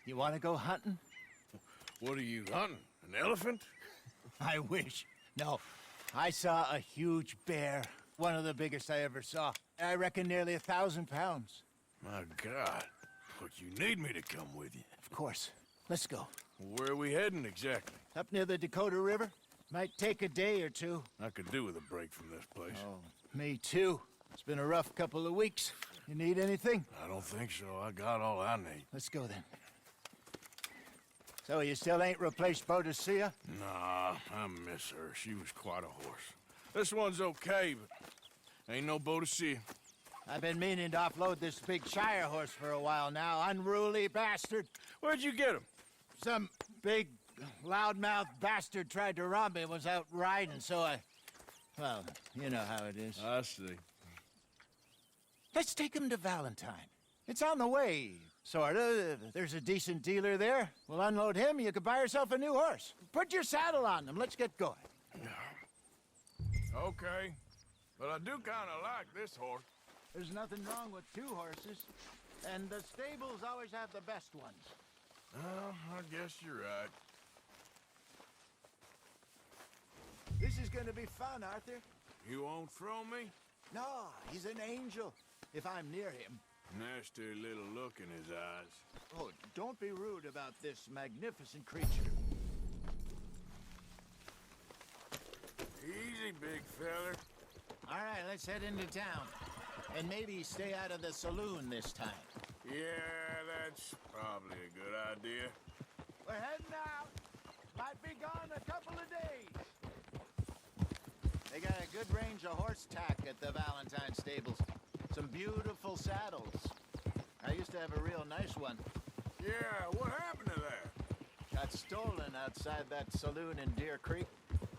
You want to go hunting? What are you hunting? An elephant? I wish. No, I saw a huge bear. One of the biggest I ever saw. I reckon nearly 1,000 pounds. My God. But you need me to come with you. Of course. Let's go. Where are we heading exactly? Up near the Dakota River. Might take a day or two. I could do with a break from this place. Oh, me too. It's been a rough couple of weeks. You need anything? I don't think so. I got all I need. Let's go then. So you still ain't replaced Boadicea? Nah, I miss her. She was quite a horse. This one's okay, but ain't no Boadicea. I've been meaning to offload this big Shire horse for a while now. Unruly bastard. Where'd you get him? Some big, loudmouth bastard tried to rob me and was out riding, so I... Well, you know how it is. I see. Let's take him to Valentine. It's on the way, sorta. There's a decent dealer there. We'll unload him, you could buy yourself a new horse. Put your saddle on him, let's get going. Okay. But I do kinda like this horse. There's nothing wrong with two horses, and the stables always have the best ones. Well, I guess you're right. This is gonna be fun, Arthur. You won't throw me? No, he's an angel, if I'm near him. Nasty little look in his eyes. Oh, don't be rude about this magnificent creature. Easy, big feller. All right, let's head into town. And maybe stay out of the saloon this time. Yeah, that's probably a good idea. We're heading out. Might be gone a couple of days. They got a good range of horse tack at the Valentine stables. Some beautiful saddles. I used to have a real nice one. Yeah, what happened to that? Got stolen outside that saloon in Deer Creek.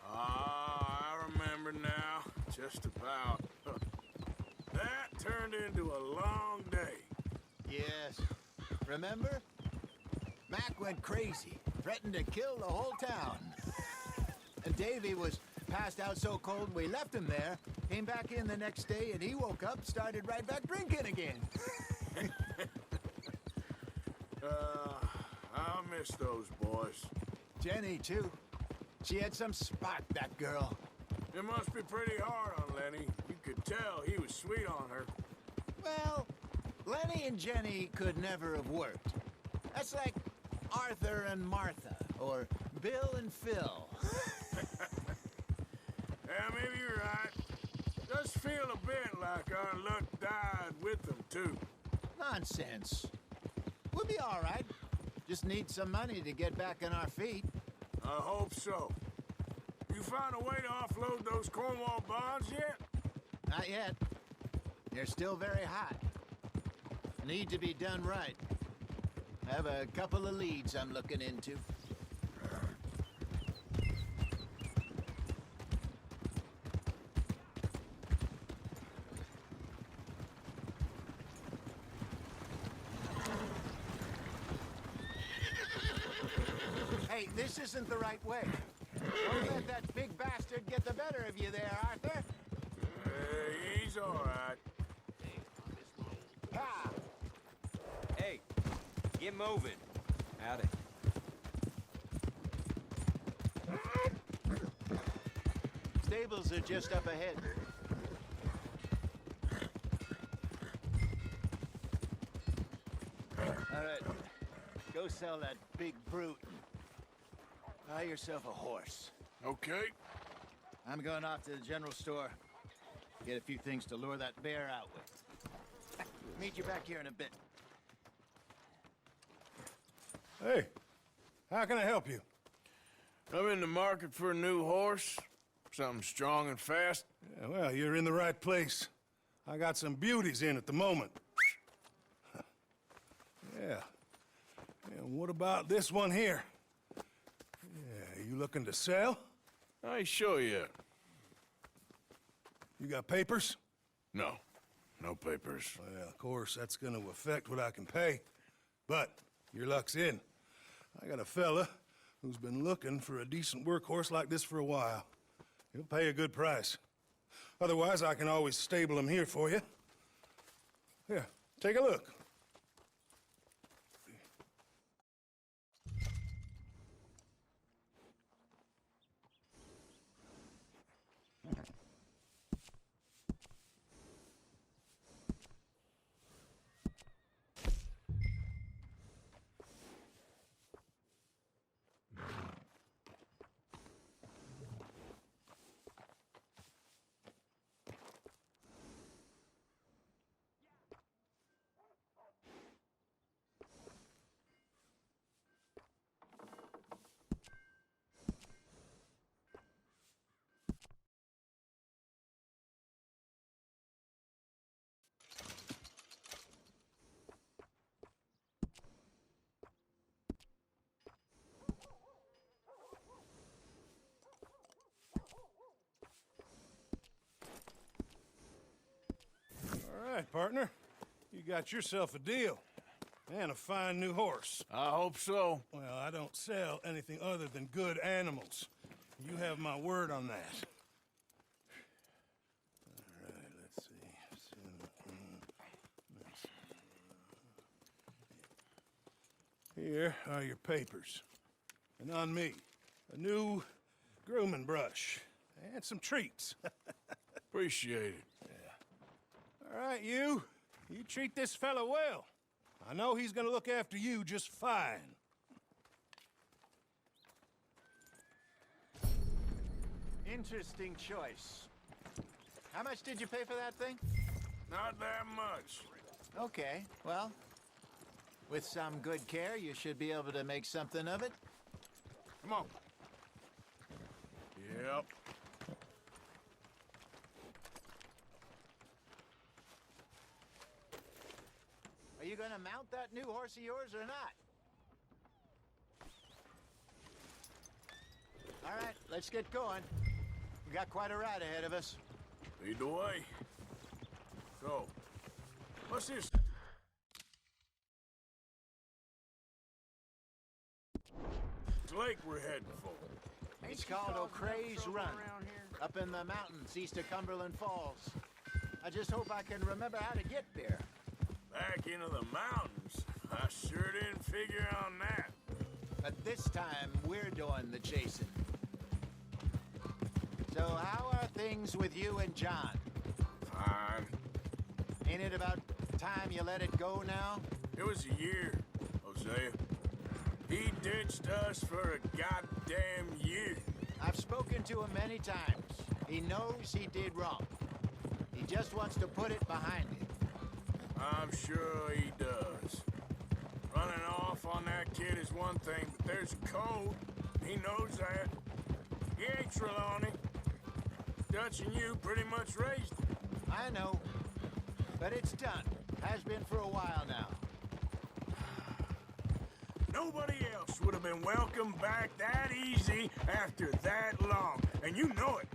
Ah, I remember now. Just about. That turned into a long day. Yes. Remember? Mac went crazy, threatened to kill the whole town. And Davy was passed out so cold we left him there, came back in the next day, and he woke up, started right back drinking again. I'll miss those boys. Jenny, too. She had some spark, that girl. It must be pretty hard on Lenny. You could tell he was sweet on her. Well, Lenny and Jenny could never have worked. That's like Arthur and Martha, or Bill and Phil. Yeah, maybe you're right. Does feel a bit like our luck died with them, too. Nonsense. We'll be all right. Just need some money to get back on our feet. I hope so. You find a way to offload those Cornwall bonds yet? Not yet. They're still very hot. Need to be done right. I have a couple of leads I'm looking into. Hey, this isn't the right way. Don't let that big bastard get the better of you there, Arthur. He's all right. Ha! Hey, get moving. Howdy. Stables are just up ahead. All right, go sell that big brute. Buy yourself a horse. Okay. I'm going off to the general store. Get a few things to lure that bear out with. Meet you back here in a bit. Hey, how can I help you? I'm in the market for a new horse. Something strong and fast. Yeah, well, you're in the right place. I got some beauties in at the moment. Yeah. And what about this one here? Yeah, you looking to sell? I ain't sure yet. You got papers? No. No papers. Well, of course, that's gonna affect what I can pay. But your luck's in. I got a fella who's been looking for a decent workhorse like this for a while. He'll pay a good price. Otherwise, I can always stable him here for you. Here, take a look. right, partner. You got yourself a deal. And a fine new horse. I hope so. Well, I don't sell anything other than good animals. You have my word on that. All right, let's see. Here are your papers. And on me, a new grooming brush and some treats. Appreciate it. All right, you treat this fella well. I know he's gonna look after you just fine. Interesting choice. How much did you pay for that thing? Not that much. Okay, well, with some good care, you should be able to make something of it. Come on. Yep. Are you gonna mount that new horse of yours or not? All right, let's get going. We got quite a ride ahead of us. Lead the way. So, what's this? Lake we're heading for. It's called O'Creagh's Run, up in the mountains east of Cumberland Falls. I just hope I can remember how to get there. Back into the mountains? I sure didn't figure on that. But this time, we're doing the chasing. So how are things with you and John? Fine. Ain't it about time you let it go now? It was a year, Hosea. He ditched us for a goddamn year. I've spoken to him many times. He knows he did wrong. He just wants to put it behind him. I'm sure he does. Running off on that kid is one thing, but there's a code. He knows that. He ain't Trelawney. Dutch and you pretty much raised him. I know. But it's done. Has been for a while now. Nobody else would have been welcomed back that easy after that long, and you know it.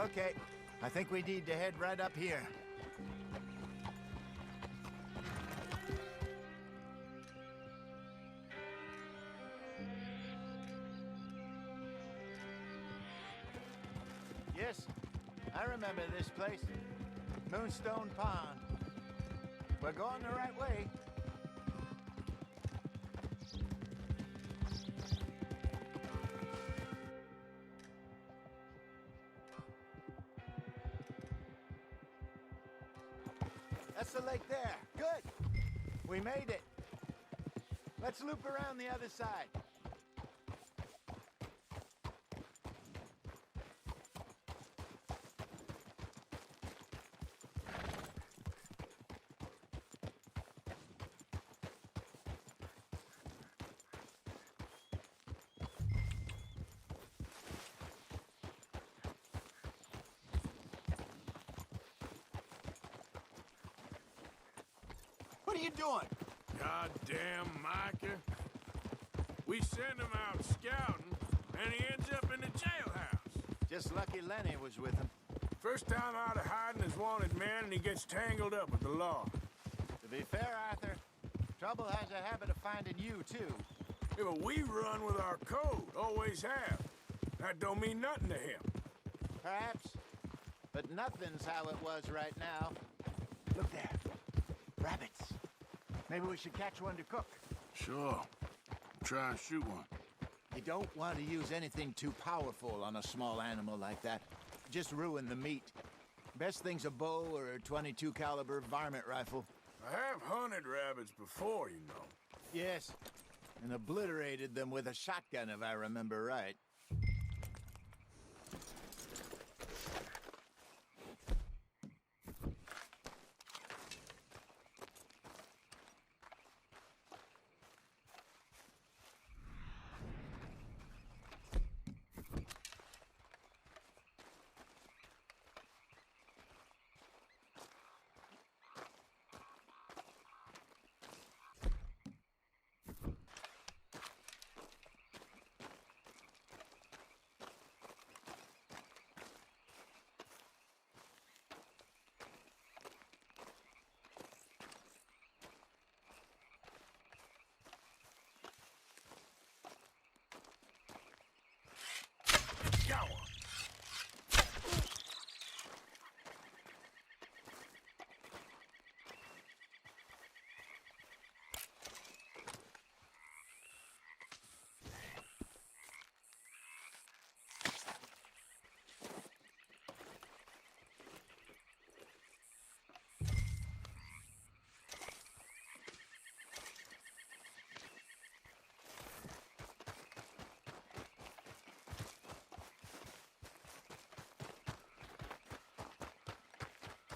Okay. I think we need to head right up here. Yes, I remember this place. Moonstone Pond. We're going the right way. That's the lake there. Good. We made it. Let's loop around the other side. What are you doing? Goddamn Micah. We send him out scouting, and he ends up in the jailhouse. Just lucky Lenny was with him. First time out of hiding as wanted man, and he gets tangled up with the law. To be fair, Arthur, trouble has a habit of finding you, too. Yeah, but we run with our code, always have. That don't mean nothing to him. Perhaps, but nothing's how it was right now. Look there. Rabbits. Maybe we should catch one to cook. Sure. Try and shoot one. You don't want to use anything too powerful on a small animal like that. Just ruin the meat. Best thing's a bow or a .22 caliber varmint rifle. I have hunted rabbits before, you know. Yes, and obliterated them with a shotgun, if I remember right.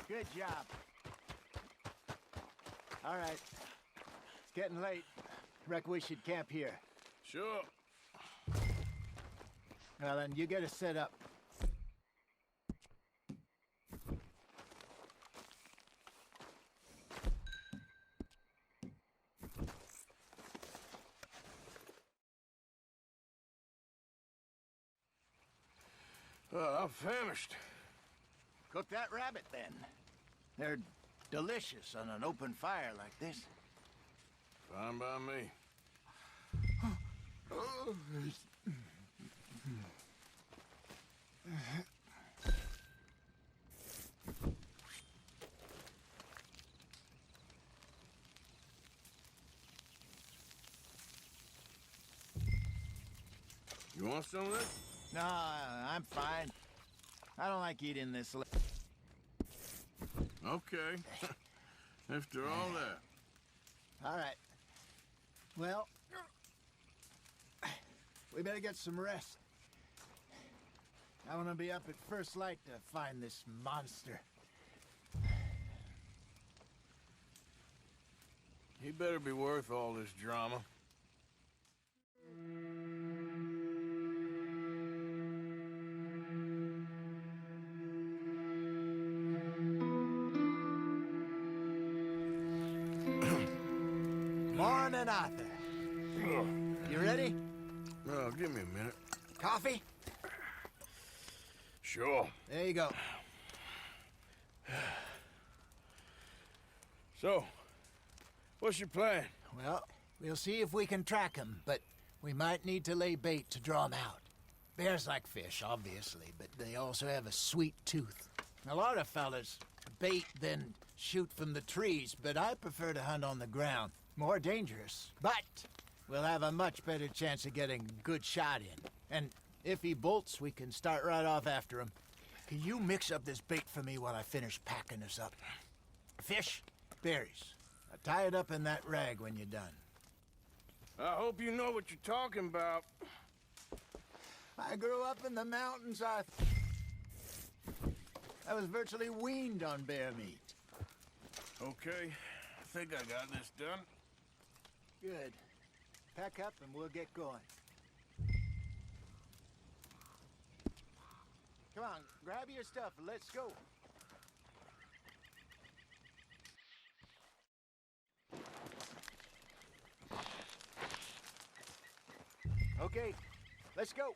Good job. All right. It's getting late. Reckon we should camp here. Sure. Well, then, you get us set up. I'm famished. Cook that rabbit, then. They're delicious on an open fire like this. Fine by me. You want some of this? No, I'm fine. I don't like eating this. Okay. After all that. All right. Well, we better get some rest. I want to be up at first light to find this monster. He better be worth all this drama. Morning, Arthur. You ready? Oh, give me a minute. Coffee? Sure. There you go. So, what's your plan? Well, we'll see if we can track him, but we might need to lay bait to draw him out. Bears like fish, obviously, but they also have a sweet tooth. A lot of fellas bait, then shoot from the trees, but I prefer to hunt on the ground. More dangerous, but we'll have a much better chance of getting a good shot in. And if he bolts, we can start right off after him. Can you mix up this bait for me while I finish packing this up? Fish, berries. Tie it up in that rag when you're done. I hope you know what you're talking about. I grew up in the mountains. I was virtually weaned on bear meat. Okay, I think I got this done. Good. Pack up and we'll get going. Come on, grab your stuff and let's go. Okay, let's go.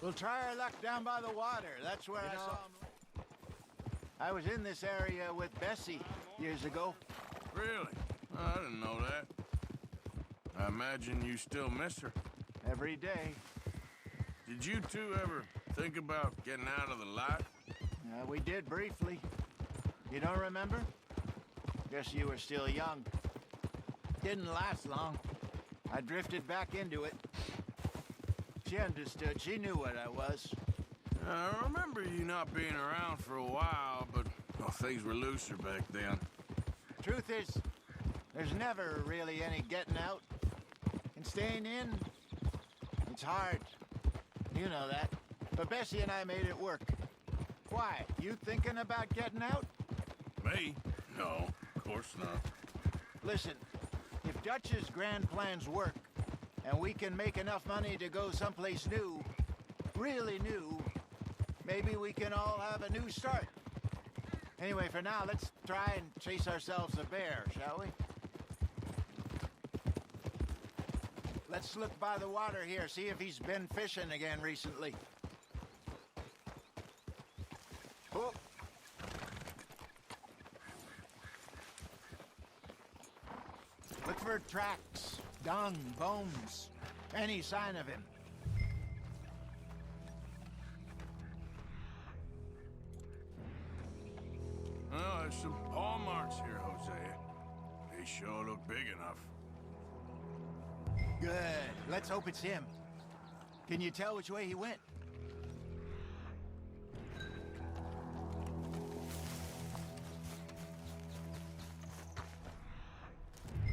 We'll try our luck down by the water. That's where I saw him. I was in this area with Bessie years ago. Really? I didn't know that. I imagine you still miss her. Every day. Did you two ever think about getting out of the lot? We did briefly. You don't remember? Guess you were still young. Didn't last long. I drifted back into it. She understood. She knew what I was. I remember you not being around for a while, but well, things were looser back then. Truth is, there's never really any getting out. And staying in, it's hard. You know that. But Bessie and I made it work. Why? You thinking about getting out? Me? No, of course not. Listen, if Dutch's grand plans work, and we can make enough money to go someplace new, really new, maybe we can all have a new start. Anyway, for now, let's try and chase ourselves a bear, shall we? Let's look by the water here, see if he's been fishing again recently. Oh. Look for tracks, dung, bones, any sign of him. Well, there's some paw marks here, Hosea. They sure look big enough. Good. Let's hope it's him. Can you tell which way he went?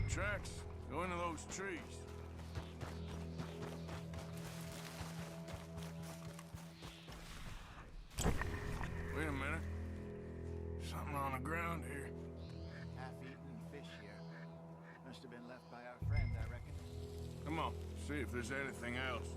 Tracks go into those trees. See if there's anything else.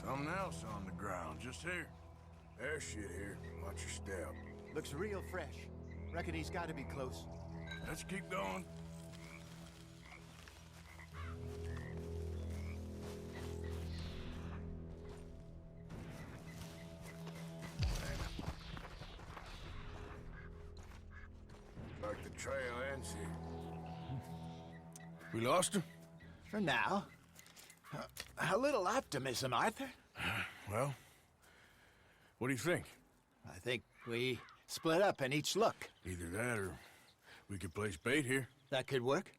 Something else on the ground, just here. There's shit here. Watch your step. Looks real fresh. Reckon he's got to be close. Let's keep going. Like the trail ends here. We lost him? For now. A little optimism, Arthur. Well, what do you think? I think we split up and each look. Either that or we could place bait here. That could work.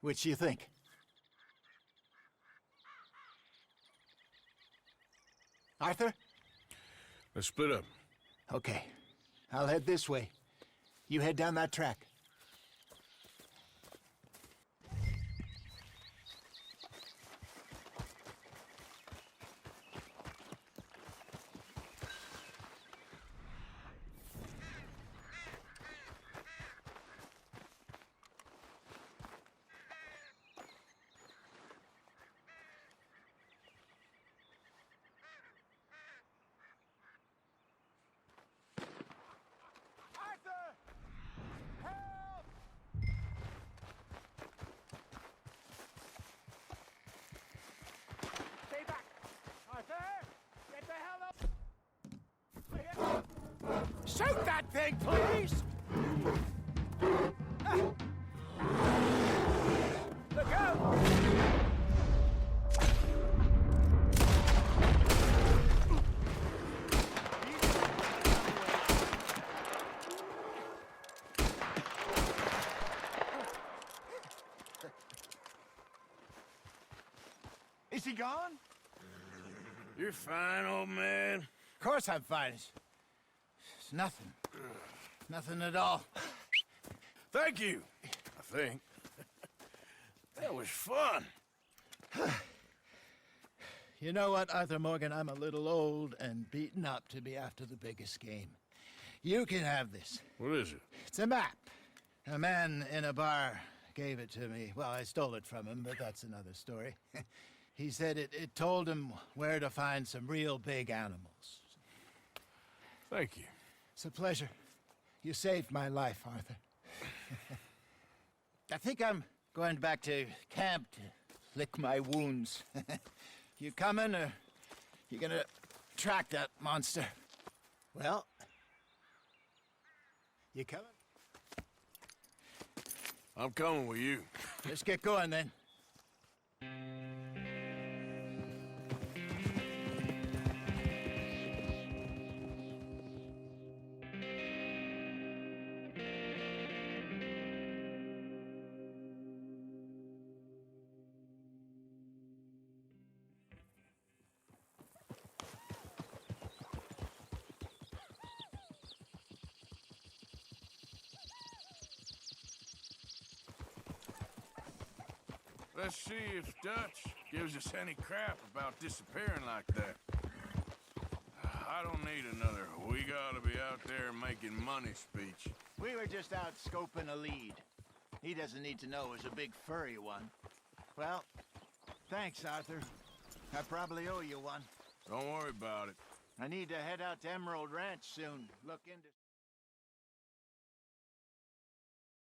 Which do you think? Arthur? Let's split up. Okay. I'll head this way. You head down that track. Shoot that thing, please! Look out! Is he gone? You're fine, old man. Of course I'm fine. It's nothing. Nothing at all. Thank you, I think. That was fun. You know what, Arthur Morgan? I'm a little old and beaten up to be after the biggest game. You can have this. What is it? It's a map. A man in a bar gave it to me. Well, I stole it from him, but that's another story. He said it told him where to find some real big animals. Thank you. It's a pleasure. You saved my life, Arthur. I think I'm going back to camp to lick my wounds. You coming, or you gonna track that monster? Well, you coming? I'm coming with you. Let's get going, then. Let's see if Dutch gives us any crap about disappearing like that. I don't need another "we gotta be out there making money" speech. We were just out scoping a lead. He doesn't need to know it was a big furry one. Well, thanks, Arthur. I probably owe you one. Don't worry about it. I need to head out to Emerald Ranch soon. Look into...